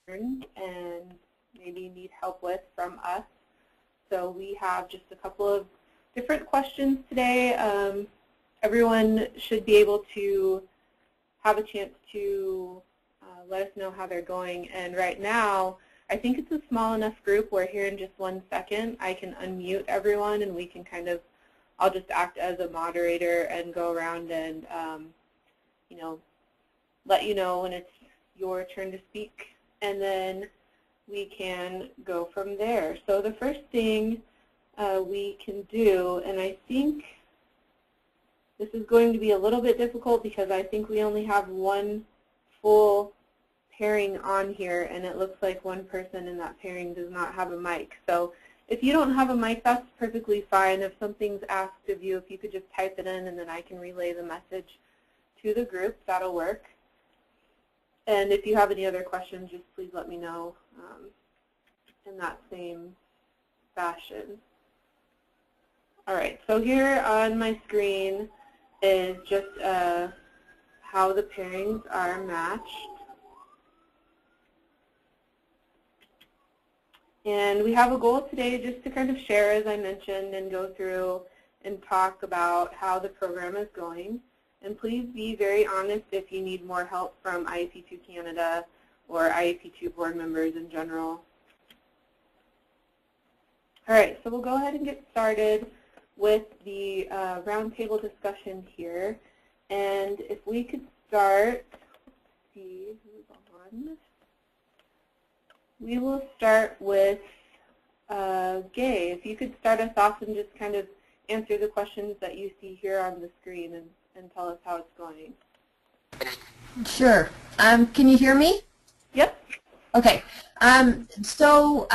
learn and maybe need help with from us. So we have just a couple of different questions today. Everyone should be able to have a chance to let us know how they're going. And right now, I think it's a small enough group where here in just 1 second I can unmute everyone and we can kind of, I'll just act as a moderator and go around and you know, let you know when it's your turn to speak, and then we can go from there. So the first thing we can do, and I think this is going to be a little bit difficult because I think we only have one full pairing on here, and it looks like one person in that pairing does not have a mic. So if you don't have a mic, that's perfectly fine. If something's asked of you, if you could just type it in and then I can relay the message to the group, that'll work. And if you have any other questions, just please let me know in that same fashion. All right, so here on my screen is just how the pairings are matched. And we have a goal today just to kind of share, as I mentioned, and go through and talk about how the program is going. And please be very honest if you need more help from IAP2 Canada or IAP2 board members in general. All right, so we'll go ahead and get started with the roundtable discussion here. And if we could start, let's see who's on. We will start with Gay. If you could start us off and just kind of answer the questions that you see here on the screen and tell us how it's going. Sure. Can you hear me? Yep. Okay. So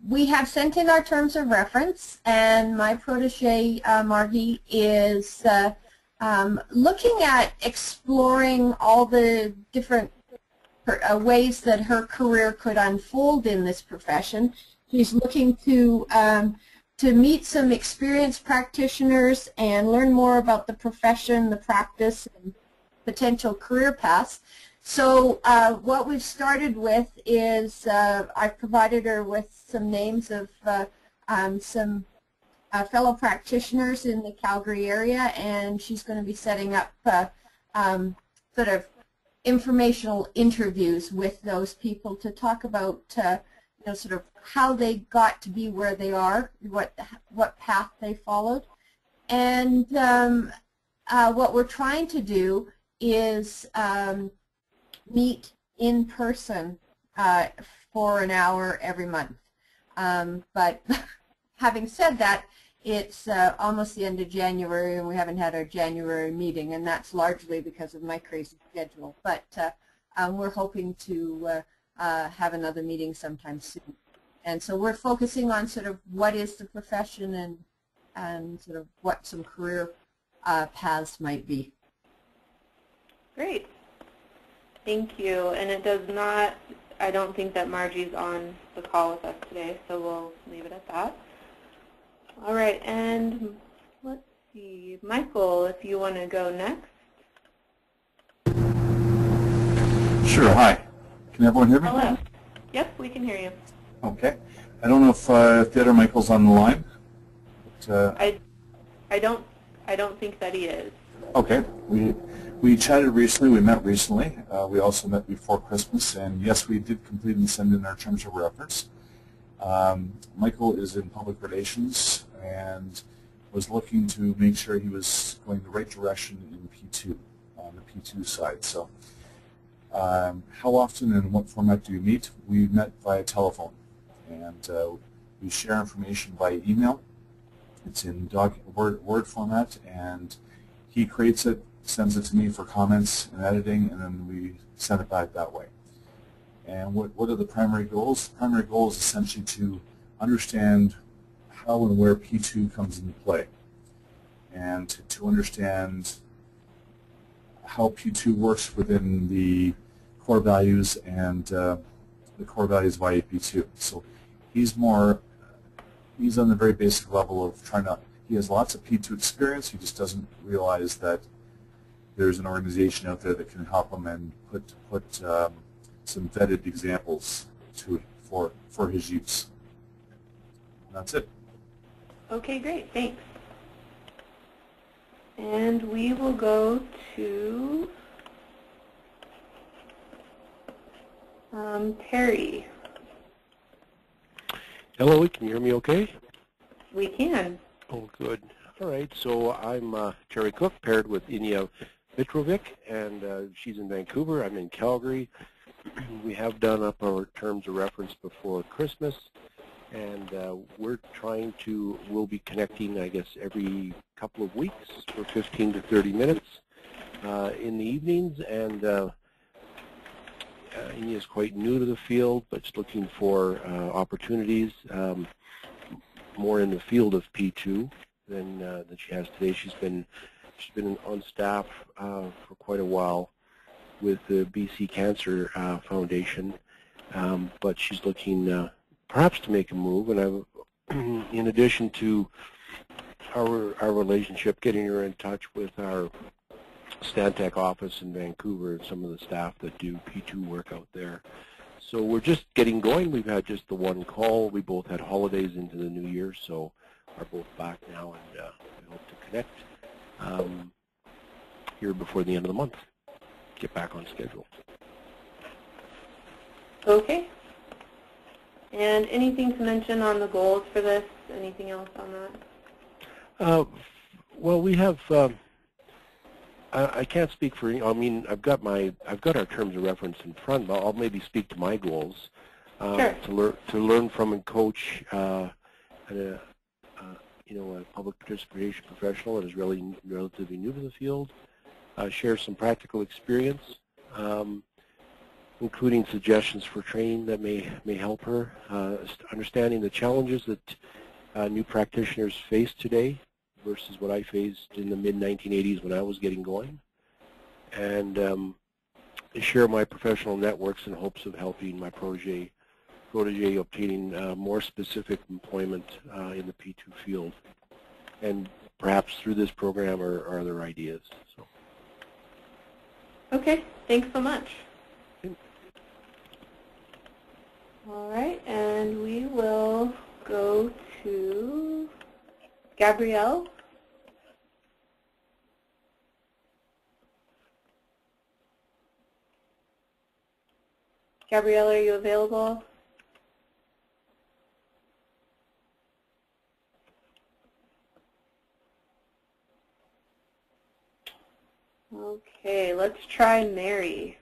we have sent in our terms of reference, and my protege, Margie, is looking at exploring all the different ways that her career could unfold in this profession. She's looking to meet some experienced practitioners and learn more about the profession, the practice, and potential career paths. So what we've started with is I've provided her with some names of some fellow practitioners in the Calgary area, and she's going to be setting up sort of informational interviews with those people to talk about you know, sort of how they got to be where they are, what path they followed. And what we're trying to do is meet in person for an hour every month. But having said that, it's almost the end of January and we haven't had our January meeting, and that's largely because of my crazy schedule. But we're hoping to have another meeting sometime soon. And so we're focusing on sort of what is the profession and sort of what some career paths might be. Great. Thank you. And it does not, I don't think that Margie's on the call with us today, so we'll leave it at that. All right, and let's see, Michael, if you want to go next. Sure, hi. Can everyone hear me? Hello. Yep, we can hear you. Okay. I don't know if the other Michael's on the line. But, I don't think that he is. Okay. We chatted recently. We met recently. We also met before Christmas, and yes, we did complete and send in our terms of reference. Michael is in public relations and was looking to make sure he was going the right direction in P2, on the P2 side. So how often and what format do you meet? We met via telephone, and we share information by email. It's in Word format, and he creates it, sends it to me for comments and editing, and then we send it back that way. And what are the primary goals? The primary goal is essentially to understand how and where P2 comes into play, and to understand how P2 works within the core values and the core values of IAP2. So he's on the very basic level of trying to, he has lots of P2 experience, he just doesn't realize that there's an organization out there that can help him and put some vetted examples for his use. And that's it. Okay, great. Thanks. And we will go to Terry. Hello, can you hear me okay? We can. Oh, good. All right, so I'm Terry Cook, paired with Inia Mitrovic, and she's in Vancouver. I'm in Calgary. We have done up our terms of reference before Christmas, and we'll be connecting, I guess, every couple of weeks for 15 to 30 minutes in the evenings, and Inia is quite new to the field, but she's looking for opportunities more in the field of P2 than she has today. She's been on staff for quite a while with the BC Cancer Foundation, but she's looking perhaps to make a move. And in addition to our relationship, getting her in touch with our Stantec office in Vancouver and some of the staff that do P2 work out there. So we're just getting going. We've had just the one call. We both had holidays into the new year, so are both back now, and we hope to connect here before the end of the month. Get back on schedule. Okay. And anything to mention on the goals for this? Anything else on that? Well, we have. I can't speak for. I mean, I've got our terms of reference in front, but I'll maybe speak to my goals. Sure. To learn from and coach a public participation professional that is relatively new to the field. Share some practical experience, including suggestions for training that may help her. Understanding the challenges that new practitioners face today versus what I faced in the mid-1980s when I was getting going, and share my professional networks in hopes of helping my protege obtaining more specific employment in the P2 field, and perhaps through this program or other ideas. So. Okay, thanks so much. All right, and we will go to Gabrielle. Gabrielle, are you available? Okay, let's try Mary.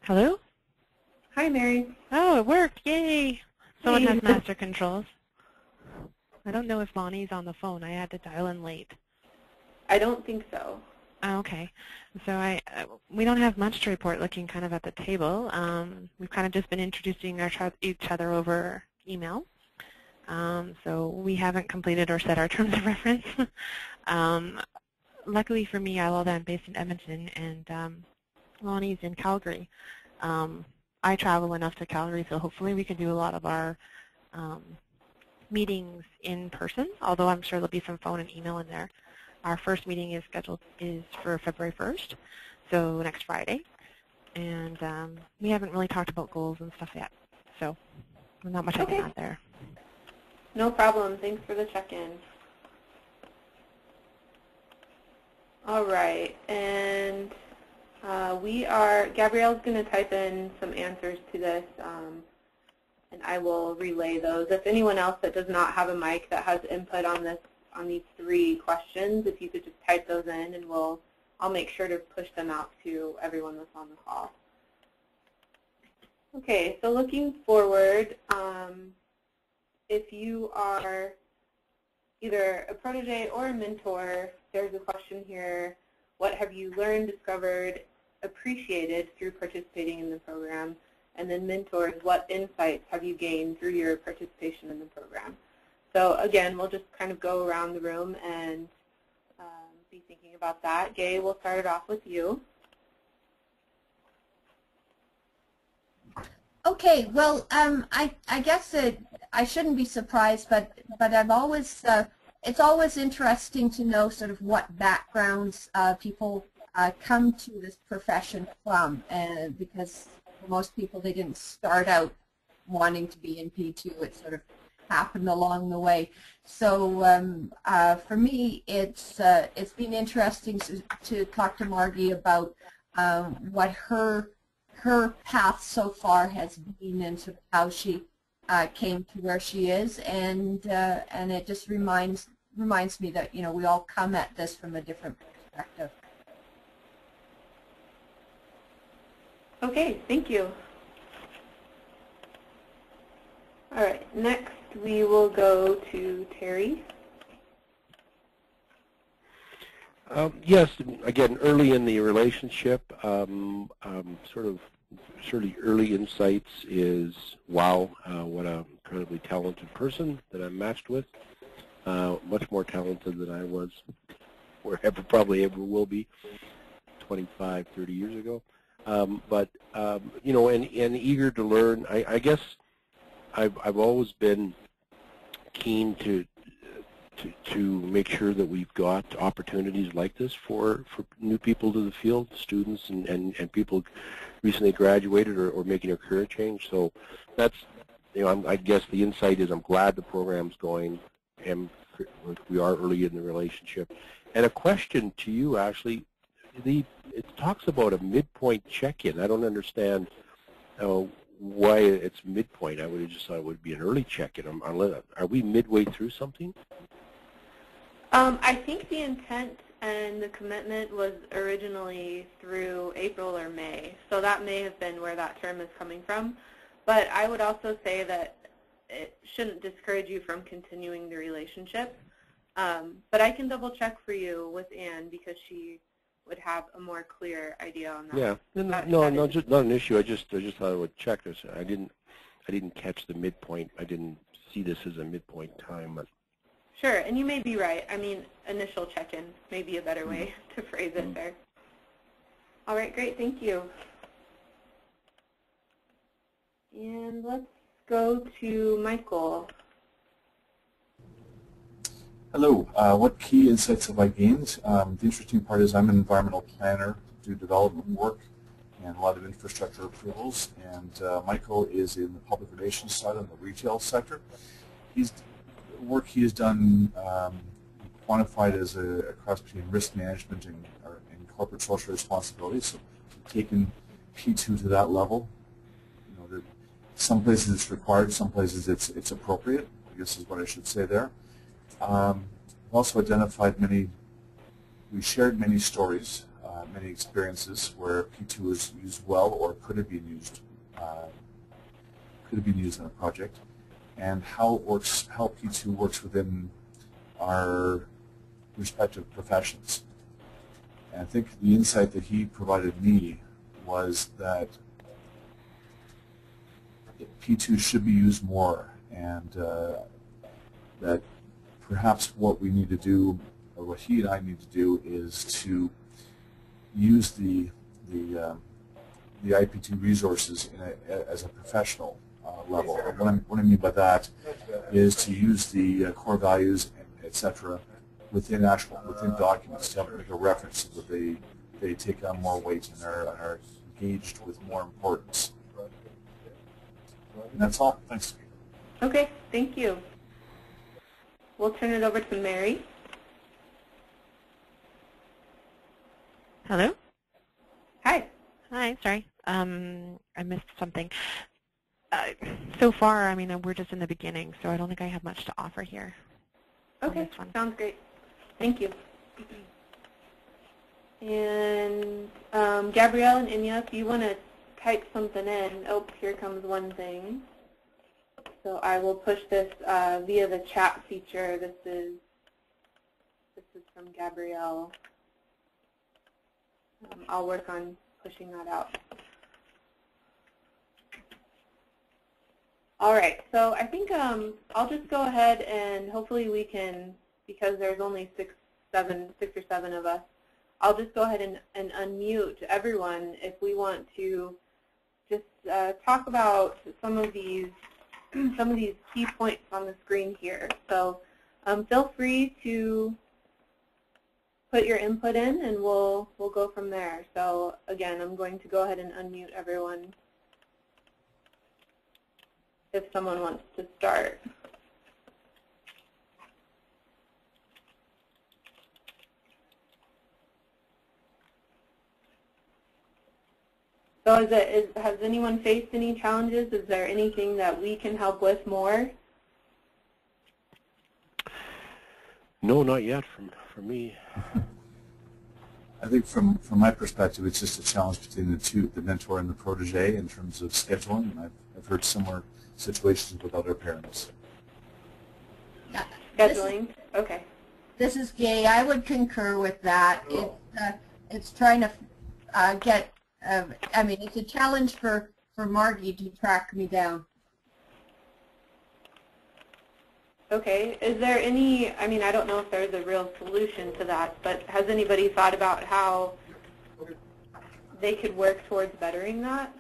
Hello? Hi, Mary. Oh, it worked. Yay. Someone has master controls. I don't know if Lonnie's on the phone. I had to dial in late. I don't think so. Oh, okay. So we don't have much to report looking kind of at the table. We've kind of just been introducing each other over email. So we haven't completed or set our terms of reference. Luckily for me, I'm based in Edmonton, and Lonnie's in Calgary. I travel enough to Calgary, so hopefully we can do a lot of our meetings in person, although I'm sure there'll be some phone and email in there. Our first meeting is scheduled for February 1st, so next Friday. And we haven't really talked about goals and stuff yet, so not much I can add there. No problem. Thanks for the check-in. All right, and Gabrielle's going to type in some answers to this, and I will relay those. If anyone else that does not have a mic that has input on these three questions, if you could just type those in, and I'll make sure to push them out to everyone that's on the call. Okay, so looking forward, if you are either a protege or a mentor, there's a question here: what have you learned, discovered, appreciated through participating in the program? And then mentors, what insights have you gained through your participation in the program? So again, we'll just kind of go around the room and be thinking about that. Gay, we'll start it off with you. Okay, well, I guess I shouldn't be surprised, but I've always it's always interesting to know sort of what backgrounds people come to this profession from, and because for most people they didn't start out wanting to be in P2, it sort of happened along the way. So for me, it's been interesting to talk to Margie about what her path so far has been and sort of how she came to where she is, and it just reminds me that, you know, we all come at this from a different perspective. Okay, thank you. All right, next we will go to Terry. Yes, again, early in the relationship, sort of early insights is, wow, what an incredibly talented person that I'm matched with, much more talented than I was, or probably ever will be 25, 30 years ago. You know, and eager to learn. I guess I've always been keen to make sure that we've got opportunities like this for new people to the field, students and people recently graduated or making a career change. So that's, you know, I guess the insight is I'm glad the program's going, and we are early in the relationship. And a question to you, Ashley, it talks about a midpoint check-in. I don't understand why it's midpoint. I would have just thought it would be an early check-in. Are we midway through something? I think the intent and the commitment was originally through April or May, so that may have been where that term is coming from. But I would also say that it shouldn't discourage you from continuing the relationship. But I can double check for you with Anne, because she would have a more clear idea on that. Yeah, no, just not an issue. I just thought I would check this. I didn't catch the midpoint. I didn't see this as a midpoint time. But sure, and you may be right. I mean, initial check-in may be a better way to phrase it there. All right, great, thank you. And let's go to Michael. Hello. What key insights have I gained? The interesting part is I'm an environmental planner, do development work and a lot of infrastructure approvals, and Michael is in the public relations side on the retail sector. Work he has done quantified as a cross between risk management and corporate social responsibility. So we've taken P2 to that level. You know, some places it's required, some places it's appropriate, I guess is what I should say there. We've also identified we shared many stories, many experiences where P2 was used well or could have been used in a project, and how P2 works within our respective professions. And I think the insight that he provided me was that P2 should be used more, and that perhaps what we need to do, or what he and I need to do, is to use the IAP2 resources as a professional level. What I mean by that is to use the core values, etc., within documents to help make a reference so that they take on more weight and are engaged with more importance. And that's all. Thanks. Okay, thank you. We'll turn it over to Mary. Hello? Hi. Hi, sorry. I missed something. So far, I mean, we're just in the beginning, so I don't think I have much to offer here. Okay, sounds great. Thank you. And Gabrielle and Inya, if you want to type something in. Oh, here comes one thing. So I will push this via the chat feature. This is from Gabrielle. I'll work on pushing that out. All right, so I think I'll just go ahead and hopefully we can, because there's only six or seven of us, I'll just go ahead and unmute everyone if we want to just talk about some of these key points on the screen here. So feel free to put your input in, and we'll go from there. So again, I'm going to go ahead and unmute everyone if someone wants to start. So has anyone faced any challenges? Is there anything that we can help with more? No, not yet from me. I think from my perspective, it's just a challenge between the mentor and the protege in terms of scheduling. And I've heard similar situations with other parents. Scheduling? Okay. This is Gay. I would concur with that. It's trying to get, I mean, it's a challenge for Margie to track me down. Okay. Is there any, I mean, I don't know if there's a real solution to that, but has anybody thought about how they could work towards bettering that?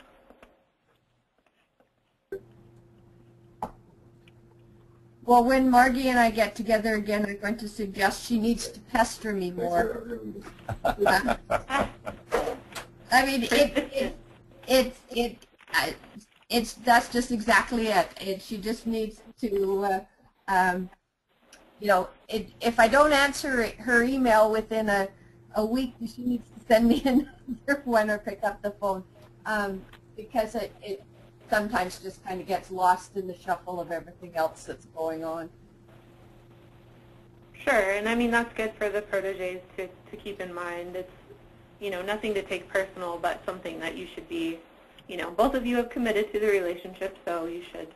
Well, when Margie and I get together again, I'm going to suggest she needs to pester me more. I mean, that's just exactly it. She just needs to, you know, if I don't answer her email within a week, she needs to send me another one or pick up the phone, because it sometimes just kind of gets lost in the shuffle of everything else that's going on. Sure, and I mean, that's good for the proteges to keep in mind. It's, you know, nothing to take personal, but something that you should be, you know, both of you have committed to the relationship, so you should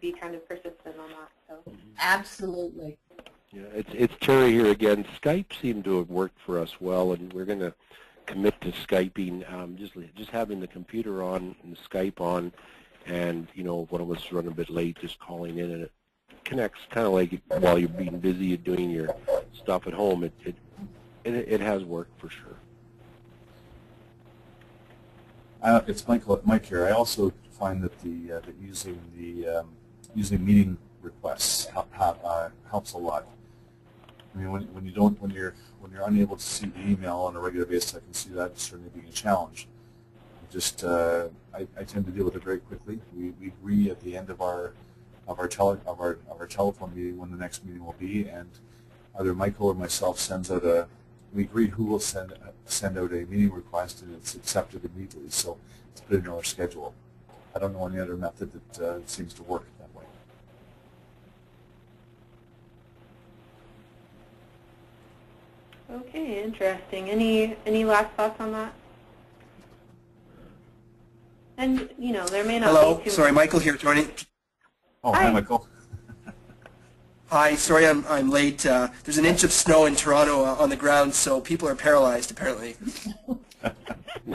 be kind of persistent on that. So. Absolutely. Yeah, it's Terry here again. Skype seemed to have worked for us well, and we're going to commit to Skyping, just having the computer on and the Skype on, and, you know, if one of us is running a bit late, just calling in, and it connects kind of like while you're being busy doing your stuff at home. It has worked for sure. It's Mike here. I also find that that using meeting requests helps a lot. I mean, when you're unable to see the email on a regular basis, I can see that certainly being a challenge. I tend to deal with it very quickly. We agree at the end of our telephone meeting when the next meeting will be, and either Michael or myself sends out we agree who will send out a meeting request, and it's accepted immediately. So it's put in our schedule. I don't know any other method that seems to work that way. Okay, interesting. Any last thoughts on that? And, you know, there may not Hello, be too sorry, Michael here joining. Oh, hi Michael. Hi, sorry I'm late. There's an inch of snow in Toronto on the ground, so people are paralyzed apparently.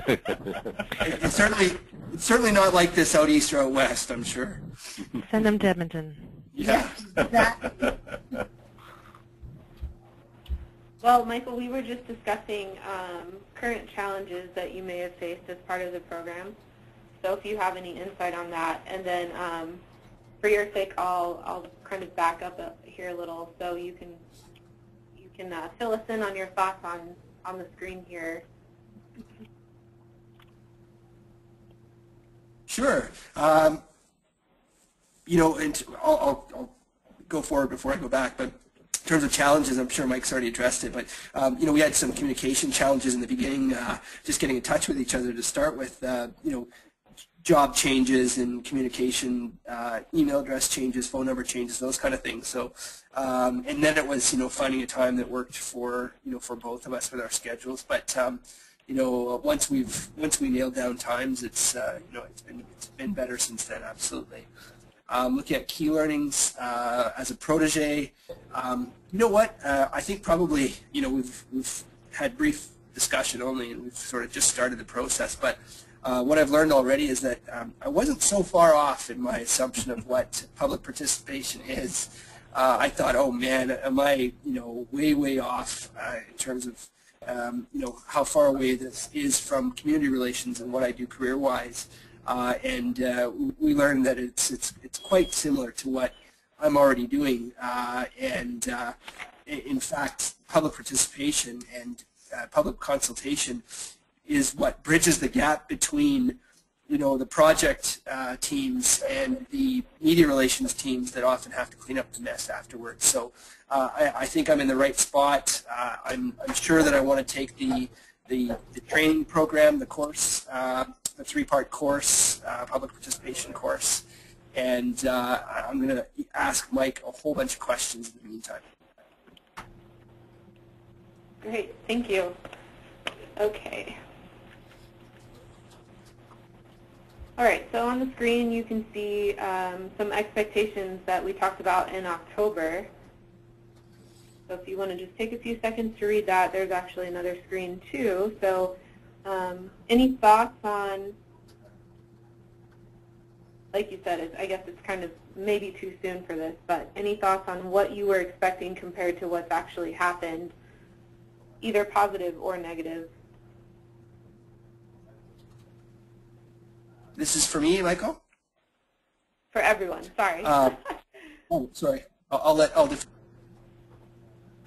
It's certainly not like this out east or out west, I'm sure. Send them to Edmonton. Yeah. Exactly. Well, Michael, we were just discussing current challenges that you may have faced as part of the program. So if you have any insight on that, and then for your sake, I'll kind of back up here a little, so you can fill us in on your thoughts on the screen here. Sure. You know, and I'll go forward before I go back, but in terms of challenges, I'm sure Mike's already addressed it, but you know, we had some communication challenges in the beginning, just getting in touch with each other to start with, you know, job changes and communication, email address changes, phone number changes, those kind of things. So, and then it was, you know, finding a time that worked for, you know, for both of us with our schedules. But you know, once we nailed down times, it's you know, it's been better since then. Absolutely. Looking at key learnings as a protege, you know what? I think probably, you know, we've had brief discussion only, and we've sort of just started the process. But what I've learned already is that I wasn't so far off in my assumption of what public participation is. I thought, oh man, am I, you know, way off in terms of you know, how far away this is from community relations and what I do career-wise. And we learned that it's quite similar to what I'm already doing, and in fact, public participation and public consultation is what bridges the gap between, the project teams and the media relations teams that often have to clean up the mess afterwards. So I think I'm in the right spot. I'm sure that I want to take the training program, the course, the 3-part course, public participation course, and I'm going to ask Mike a whole bunch of questions in the meantime. Great, thank you. Okay. All right, so on the screen you can see some expectations that we talked about in October. So if you want to just take a few seconds to read that, there's actually another screen too. So any thoughts on, like you said, I guess it's kind of maybe too soon for this, but any thoughts on what you were expecting compared to what's actually happened, either positive or negative? This is for me, Michael? For everyone, sorry. Oh, sorry. I'll defer.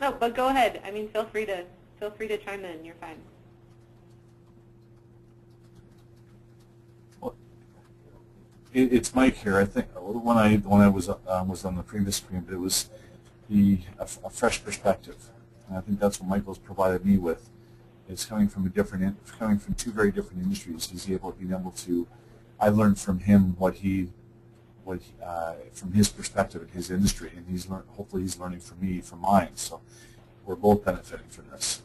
No, but go ahead. I mean, feel free to chime in. You're fine. Well, it's Mike here. I think when I was on the previous screen, but it was a fresh perspective, and I think that's what Michael's provided me with. It's coming from two very different industries. He's able to. I learned from him from his perspective in his industry, and hopefully he's learning from me from mine. So we're both benefiting from this.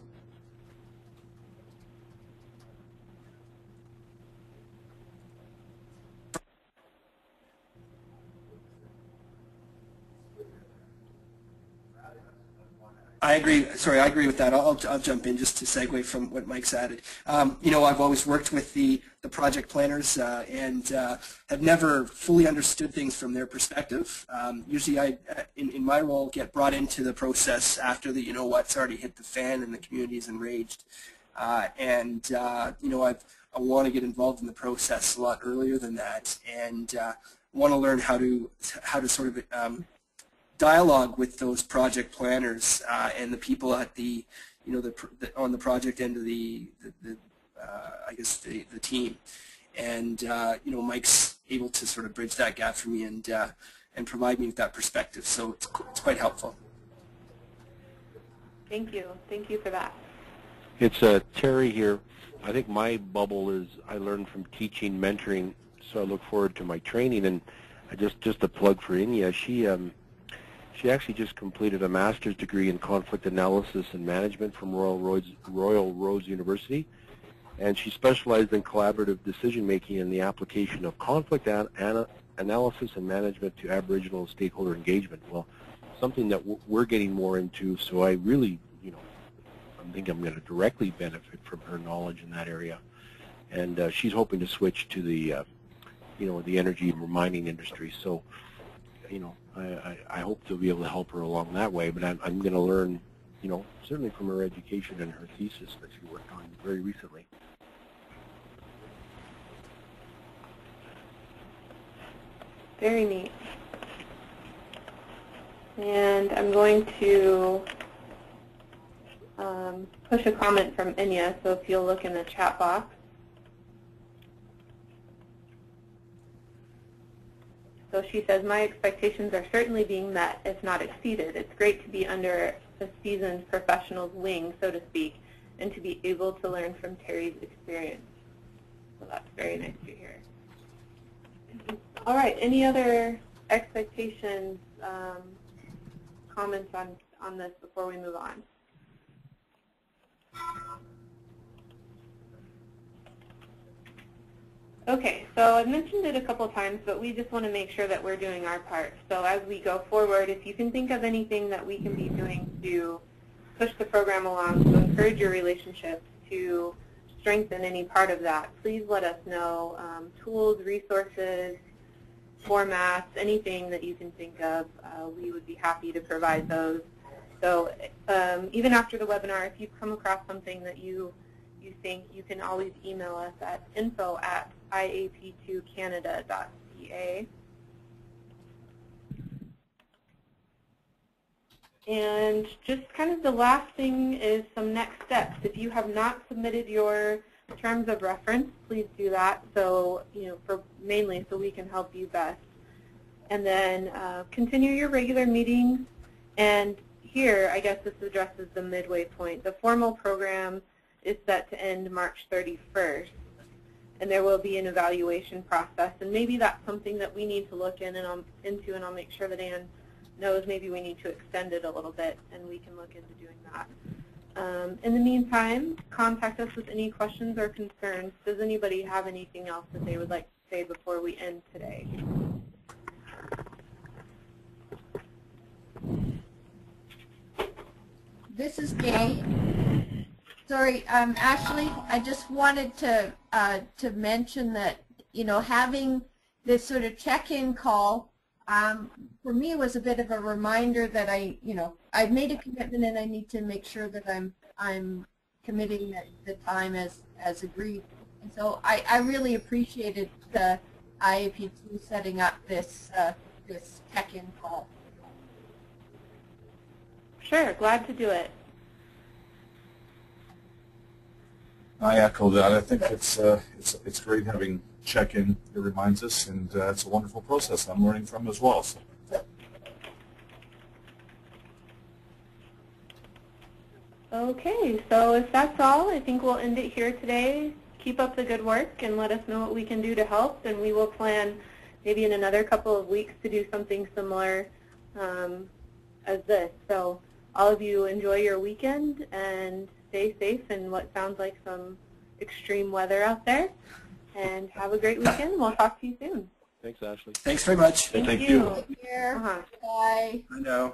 I agree. Sorry, I agree with that. I'll jump in just to segue from what Mike's added. I've always worked with the project planners and have never fully understood things from their perspective. Usually, I, in my role, get brought into the process after the what's already hit the fan and the community is enraged. I want to get involved in the process a lot earlier than that, and want to learn how to sort of dialogue with those project planners and the people at the on the project end of the team, and Mike's able to sort of bridge that gap for me and provide me with that perspective. So it's quite helpful. Thank you for that. It's Terry here. I think my bubble is I learned from teaching, mentoring, so I look forward to my training. And just a plug for Inya, she actually just completed a master's degree in conflict analysis and management from Royal Roads University, and she specialized in collaborative decision-making and the application of conflict analysis and management to Aboriginal stakeholder engagement. Well, something that we're getting more into, so I really, I think I'm going to directly benefit from her knowledge in that area. And she's hoping to switch to the, the energy and mining industry. So, I hope to be able to help her along that way, but I'm going to learn, certainly from her education and her thesis that she worked on very recently. Very neat. And I'm going to push a comment from Inya, so if you'll look in the chat box. So she says, my expectations are certainly being met, if not exceeded. It's great to be under a seasoned professional's wing, so to speak, and to be able to learn from Terry's experience. So that's very nice to hear. All right, any other expectations, comments on this before we move on? Okay, so I've mentioned it a couple times, but we just want to make sure that we're doing our part. So as we go forward, if you can think of anything that we can be doing to push the program along, to encourage your relationships, to strengthen any part of that, please let us know. Tools, resources, formats, anything that you can think of, we would be happy to provide those. So even after the webinar, if you come across something that you think, you can always email us at info@IAP2Canada.ca. And just kind of the last thing is some next steps. If you have not submitted your terms of reference, please do that. So, mainly so we can help you best. And then continue your regular meetings. And here, I guess this addresses the midway point. The formal program is set to end March 31st. And there will be an evaluation process. And maybe that's something that we need to look into, and I'll make sure that Ann knows maybe we need to extend it a little bit, and we can look into doing that. In the meantime, contact us with any questions or concerns. Does anybody have anything else that they would like to say before we end today? This is Gay. Sorry, Ashley, I just wanted to mention that, having this sort of check-in call for me was a bit of a reminder that I've made a commitment and I need to make sure that I'm committing the time as agreed. And so I really appreciated the IAP2 setting up this this check-in call. Sure, glad to do it. I echo that. I think it's great having check-in. It reminds us, and it's a wonderful process I'm learning from as well. So. Okay, so if that's all, I think we'll end it here today. Keep up the good work and let us know what we can do to help, and we will plan maybe in another couple of weeks to do something similar as this. So all of you enjoy your weekend and stay safe in what sounds like some extreme weather out there. And have a great weekend. We'll talk to you soon. Thanks, Ashley. Thanks very much. Thank you. Take care. Bye. I know.